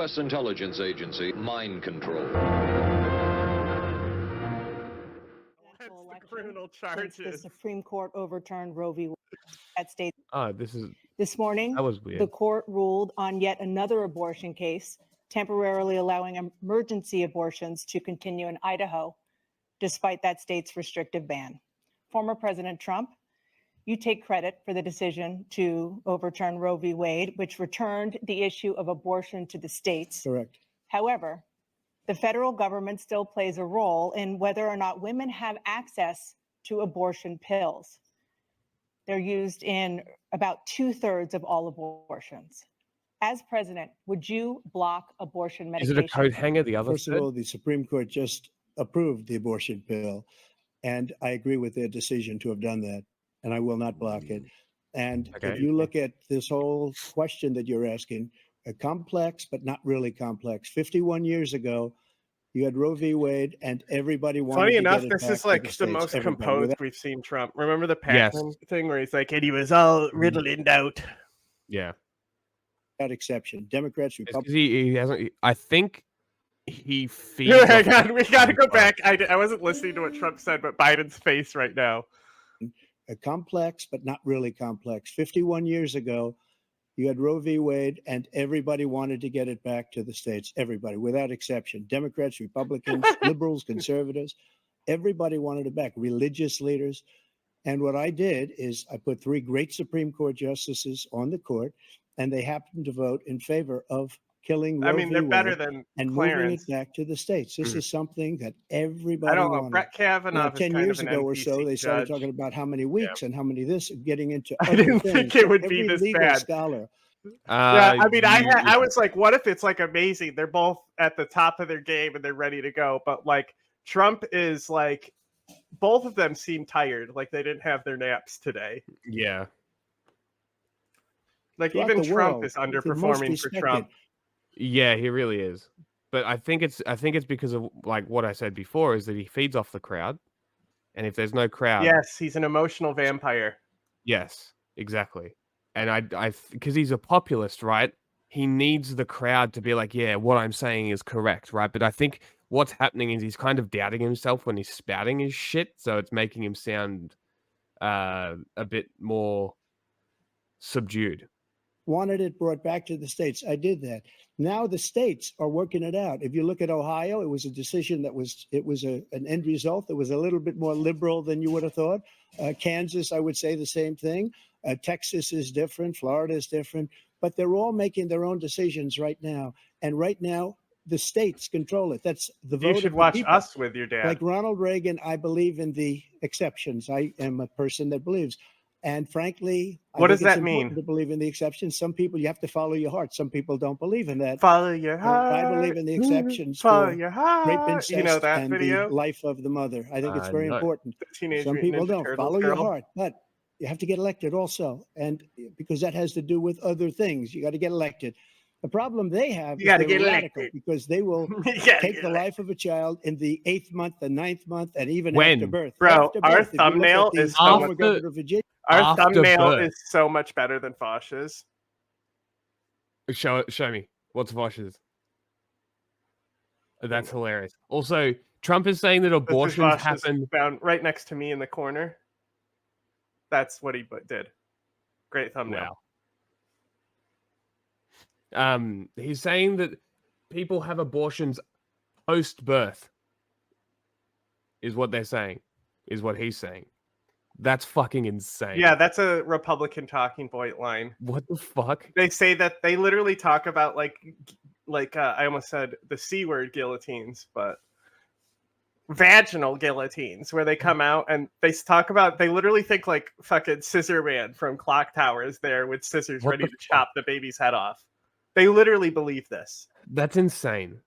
U.S. intelligence agency, mind control. Criminal charges. Since the Supreme Court overturned Roe v. Wade at state. This morning, that was weird. The court ruled on yet another abortion case, temporarily allowing emergency abortions to continue in Idaho, despite that state's restrictive ban. Former President Trump, you take credit for the decision to overturn Roe v. Wade, which returned the issue of abortion to the states. Correct. However, the federal government still plays a role in whether or not women have access to abortion pills. They're used in about 2/3 of all abortions. As president, would you block abortion medication? Is it a coat hanger? The other First of all, the Supreme Court just approved the abortion pill, and I agree with their decision to have done that, and I will not block it. And if you look at this whole question that you're asking, complex but not really complex. 51 years ago, you had Roe v. Wade, and everybody wanted Funny to enough, get it this back is to like the the states. most Everybody. composed we've seen Trump. Remember the Patton thing where he's like, and he was all riddled out. Yeah. Without exception. Democrats, Republicans. He hasn't. I think he feeds. Hang on, we got to go back. I wasn't listening to what Trump said, but Biden's face right now. Complex, but not really complex. 51 years ago, you had Roe v. Wade, and everybody wanted to get it back to the states. Everybody, without exception. Democrats, Republicans, liberals, conservatives. Everybody wanted it back. Religious leaders. And what I did is I put 3 great Supreme Court justices on the court, and they happened to vote in favor of killing Roe v. They're Wade better than and Clarence. moving it back to the states. This is something that everybody I don't know. wanted. Brett Kavanaugh. 10 years ago or so, they started talking about how many weeks and how many this, getting into. I didn't think it would be this bad. Scholar. Yeah, I mean, I was like, what if it's like amazing? They're both at the top of their game and they're ready to go. But like Trump is like, both of them seem tired. Like they didn't have their naps today. Yeah. Like Throughout even the Trump world, is the most underperforming for respected. Trump. Yeah, he really is. But I think it's because of like what I said before is that he feeds off the crowd, and if there's no crowd, Yes, he's an emotional vampire. yes, exactly. And I because he's a populist, right? He needs the crowd to be like, yeah, what I'm saying is correct, right? But I think what's happening is he's kind of doubting himself when he's spouting his shit, so it's making him sound a bit more subdued. Wanted it brought back to the states. I did that. Now the states are working it out. If you look at Ohio, it was a decision that was an end result that was a little bit more liberal than you would have thought. Kansas, I would say the same thing. Texas is different. Florida is different. But they're all making their own decisions right now. And right now, the states control it. That's the vote. You should watch Us with your dad. Like Ronald Reagan, I believe in the exceptions. I am a person that believes. And frankly, what does that it's mean? important to believe in the exceptions. Some people, you have to follow your heart. Some people don't believe in that. Follow your heart. I believe in the exceptions Follow for your heart. rape, incest, You know that and video? the life of the mother. I think it's very No. important. Teenage Some Mutant people Ninja don't. Turtles Follow your girl. heart. But you have to get elected also. And because that has to do with other things. You got to get elected. The problem they have You gotta is they're get radical elected. because they will You gotta take get the elected. life of a child in the 8th month, the 9th month, and even When? after birth. Bro, After our birth, if you look thumbnail at the is so former much- governor of Virginia. Our After thumbnail birth. is so much better than Fosh's. Show me. What's Vosh's? That's hilarious. Also, Trump is saying that This is abortions Vosh's happen. found right next to me in the corner. That's what he did. Great thumbnail. Wow. He's saying that people have abortions post-birth. Is what they're saying. Is what he's saying. That's fucking insane. Yeah, that's a Republican talking point line. What the fuck? They say that they literally talk about like I almost said the C word guillotines, but vaginal guillotines where they come out and they talk about, they literally think like fucking Scissor Man from Clock Tower is there with scissors What ready the to chop the baby's head off. They literally believe this. That's insane.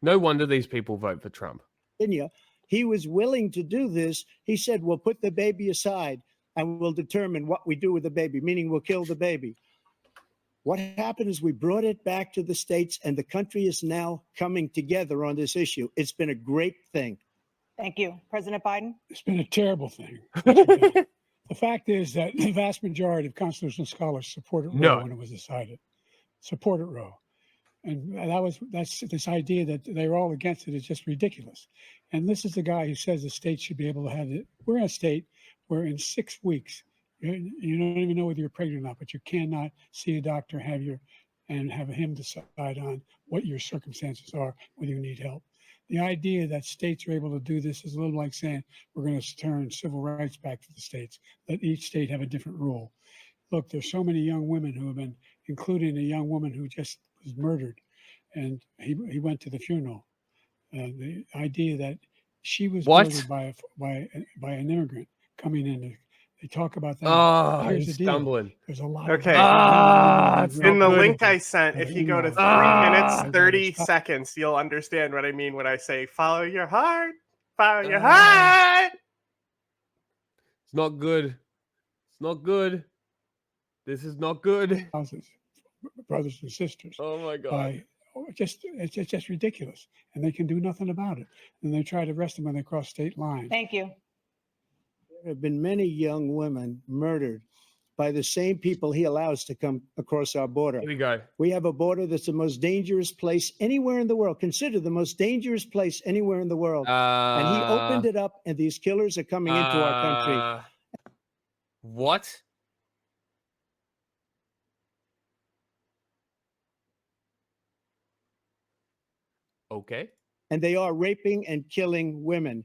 No wonder these people vote for Trump. Virginia, he was willing to do this. He said, we'll put the baby aside and we'll determine what we do with the baby, meaning we'll kill the baby. What happened is we brought it back to the states and the country is now coming together on this issue. It's been a great thing. Thank you. President Biden? It's been a terrible thing. The fact is that the vast majority of constitutional scholars supported Roe No. when it was decided. Supported Roe. And that's this idea that they're all against it is just ridiculous. And this is the guy who says the state should be able to have it. We're in a state where in 6 weeks, you don't even know whether you're pregnant or not, but you cannot see a doctor, and have him decide on what your circumstances are, whether you need help. The idea that states are able to do this is a little like saying we're going to turn civil rights back to the states, let each state have a different rule. Look, there's so many young women who have been, including a young woman who just was murdered, and he went to the funeral. The idea that she was murdered by an immigrant coming in. They talk about that. Oh, Here's he's the deal. stumbling. There's a lot Okay. It's In not the good. link I sent, if you go to 3 minutes 30 seconds, you'll understand what I mean when I say follow your heart, follow your heart. It's not good. It's not good. This is not good. houses, brothers and sisters. Oh my god. By it's just ridiculous, and they can do nothing about it. And they try to arrest them when they cross state lines. Thank you. There have been many young women murdered by the same people he allows to come across our border. Here we go. We have a border that's the most dangerous place anywhere in the world, considered the most dangerous place anywhere in the world. And he opened it up, and these killers are coming into our country. What? Okay. And they are raping and killing women.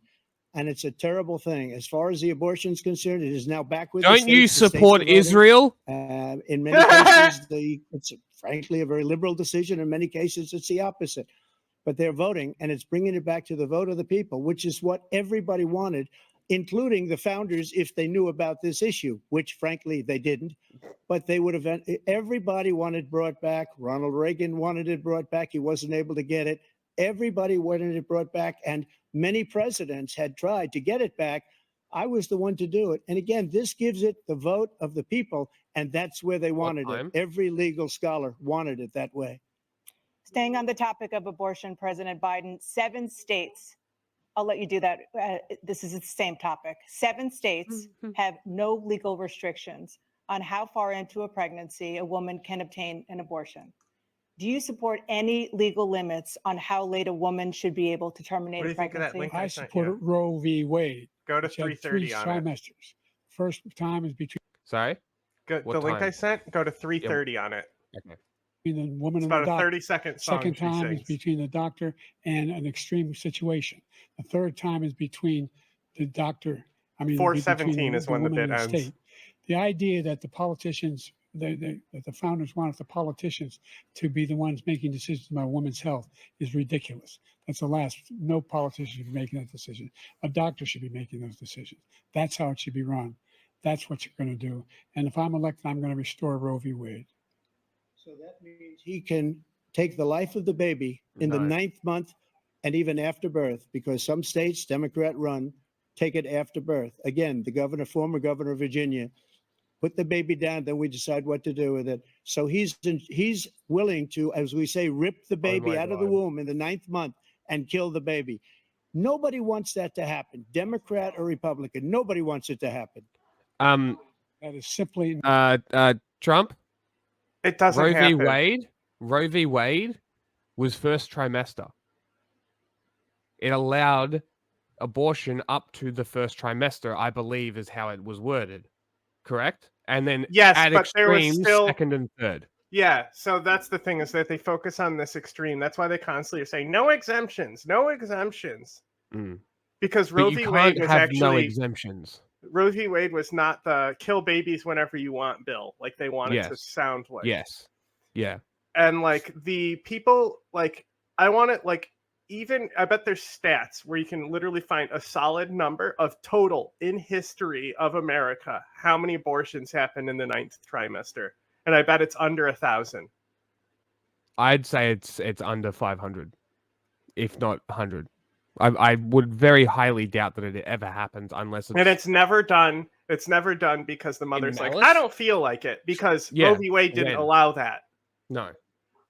And it's a terrible thing. As far as the abortion is concerned, it is now back with the Don't states. you The states support are voting. Israel? In many cases, it's frankly a very liberal decision. In many cases, it's the opposite. But they're voting, and it's bringing it back to the vote of the people, which is what everybody wanted, including the founders, if they knew about this issue, which frankly they didn't. But they would have. Everybody wanted brought back. Ronald Reagan wanted it brought back. He wasn't able to get it. Everybody wanted it brought back, and many presidents had tried to get it back. I was the one to do it. And again, this gives it the vote of the people, and that's where they wanted it. Every legal scholar wanted it that way. Staying on the topic of abortion, President Biden, 7 states, I'll let you do that. This is the same topic. 7 states have no legal restrictions on how far into a pregnancy a woman can obtain an abortion. Do you support any legal limits on how late a woman should be able to terminate a pregnancy? I support Roe v. Wade. Go to which had 3:30 3 on it. trimesters. First time is between Sorry? The link I sent, go to 3:30 on it. Okay. the woman It's and the about a doctor. 30-second song Second she time is sings. between the doctor and an extreme situation. The third time is between the doctor. I mean, 4:17 is when the woman bit and ends. state. The idea that the politicians, that the founders wanted the politicians to be the ones making decisions about women's health is ridiculous. That's the last. No politician should be making that decision. A doctor should be making those decisions. That's how it should be run. That's what you're going to do. And if I'm elected, I'm going to restore Roe v. Wade. So that means he can take the life of the baby in the 9th month and even after birth, because some states, Democrat run, take it after birth. Again, the former governor of Virginia, put the baby down, then we decide what to do with it. So he's willing to, as we say, rip the baby out of the womb in the 9th month and kill the baby. Nobody wants that to happen, Democrat or Republican. Nobody wants it to happen. That is simply Trump. It doesn't happen. Roe v. Wade was first trimester. It allowed abortion up to the first trimester, I believe, is how it was worded. Correct? And then yes, at but there was extremes, still second and third. Yeah, so that's the thing, is that they focus on this extreme. That's why they constantly are saying no exemptions, no exemptions. Because Roe v. Wade was actually no exemptions. Roe v. Wade was not the kill babies whenever you want bill, like they want it to sound like. Yes. Yeah. And like the people, like I want it, like even I bet there's stats where you can literally find a solid number of total in history of America how many abortions happened in the 9th trimester, and I bet it's under 1,000. I'd say it's under 500, if not 100. I would very highly doubt that it ever happens unless it's... And it's never done. It's never done because the mother's like, I don't feel like it, because Roe v. Wade didn't allow that. No.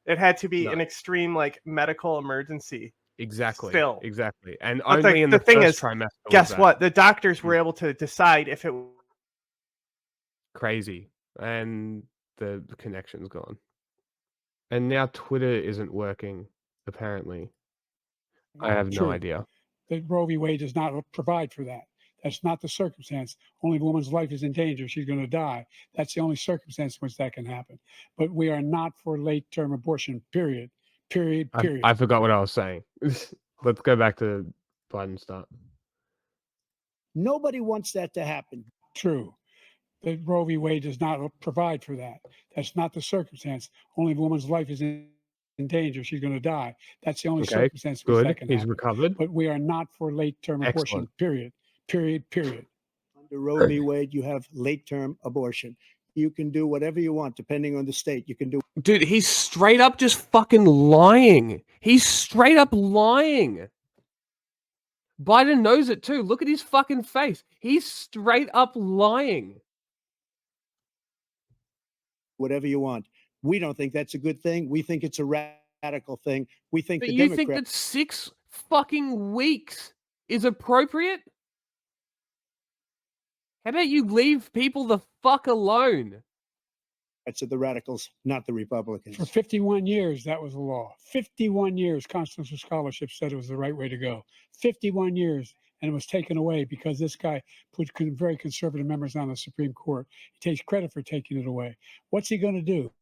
It had to be an extreme, like, medical emergency. Exactly. Still. Exactly. And but only in the thing first is, trimester. Guess what? The doctors were able to decide if it... Crazy. And the connection's gone. And now Twitter isn't working, apparently. I Not have no true. idea. That Roe v. Wade does not provide for that. That's not the circumstance. Only if a woman's life is in danger, she's going to die. That's the only circumstance in which that can happen. But we are not for late-term abortion, period. Period, period. I forgot what I was saying. Let's go back to Biden start. Nobody wants that to happen. True. That Roe v. Wade does not provide for that. That's not the circumstance. Only if a woman's life is in danger, she's going to die. That's the only Okay, circumstance in which good. that can He's happen. recovered. But we are not for late-term abortion, Excellent. period. Period, period. Under Roe v. Wade, you have late-term abortion. You can do whatever you want, depending on the state. You can do Dude, he's straight up just fucking lying. He's straight up lying. Biden knows it too. Look at his fucking face. He's straight up lying. whatever you want. We don't think that's a good thing. We think it's a radical thing. We think But the you Democrats. think that 6 fucking weeks is appropriate? How about you leave people the fuck alone? That's the radicals, not the Republicans. For 51 years, that was the law. 51 years, constitutional scholarship said it was the right way to go. 51 years, and it was taken away because this guy put very conservative members on the Supreme Court. He takes credit for taking it away. What's he going to do?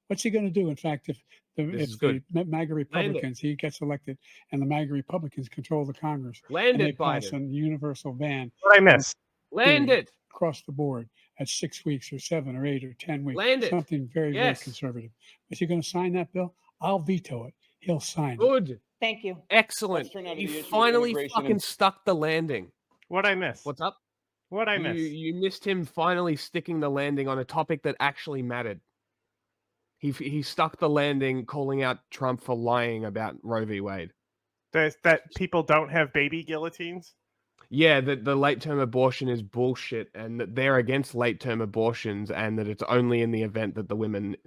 What's he going to do? In fact, if the MAGA Republicans, he gets elected, and the MAGA Republicans control the Congress, Land and they it, pass Biden. a universal ban What I missed? Land it. across the board at 6 weeks or 7 or 8 or 10 weeks. Land it. Something very, Yes. very conservative. Is he going to sign that bill? I'll veto it. He'll sign it. Good. Thank you. Excellent. Let's turn now to He the issue of finally immigration fucking and- stuck the landing. What I missed? What's up? What I missed? You missed him finally sticking the landing on a topic that actually mattered. He stuck the landing calling out Trump for lying about Roe v. Wade. That people don't have baby guillotines? Yeah, that the late-term abortion is bullshit, and that they're against late-term abortions, and that it's only in the event that the women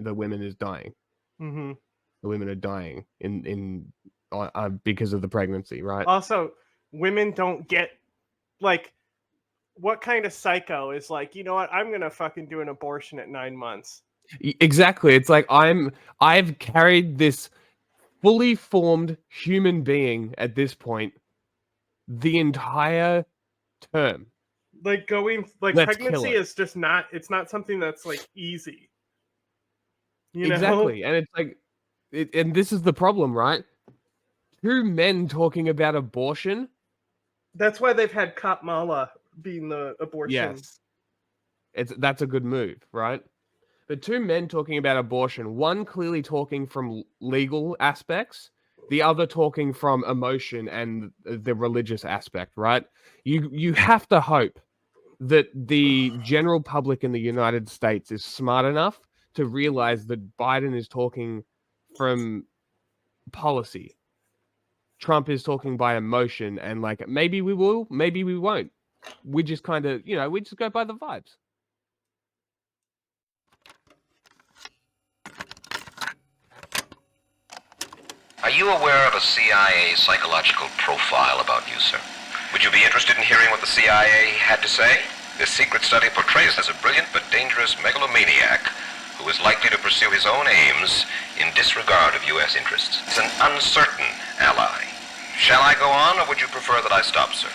is dying. Mm-hmm. The women are dying in because of the pregnancy, right? Also, women don't get, like, what kind of psycho is like, you know what, I'm gonna fucking do an abortion at 9 months. Exactly. It's like I've carried this fully formed human being at this point the entire term. Like Let's kill pregnancy it. is just not, it's not something that's like easy. You know? Exactly. And it's like and this is the problem, right? 2 men talking about abortion. That's why they've had Kamala being the abortion. Yes. That's a good move, right? But 2 men talking about abortion, one clearly talking from legal aspects, the other talking from emotion and the religious aspect, right? You have to hope that the general public in the United States is smart enough to realize that Biden is talking from policy. Trump is talking by emotion, and like maybe we will, maybe we won't. We just kind of, we just go by the vibes. Are you aware of a CIA psychological profile about you, sir? Would you be interested in hearing what the CIA had to say? This secret study portrays as a brilliant but dangerous megalomaniac who is likely to pursue his own aims in disregard of U.S. interests. He's an uncertain ally. Shall I go on, or would you prefer that I stop, sir?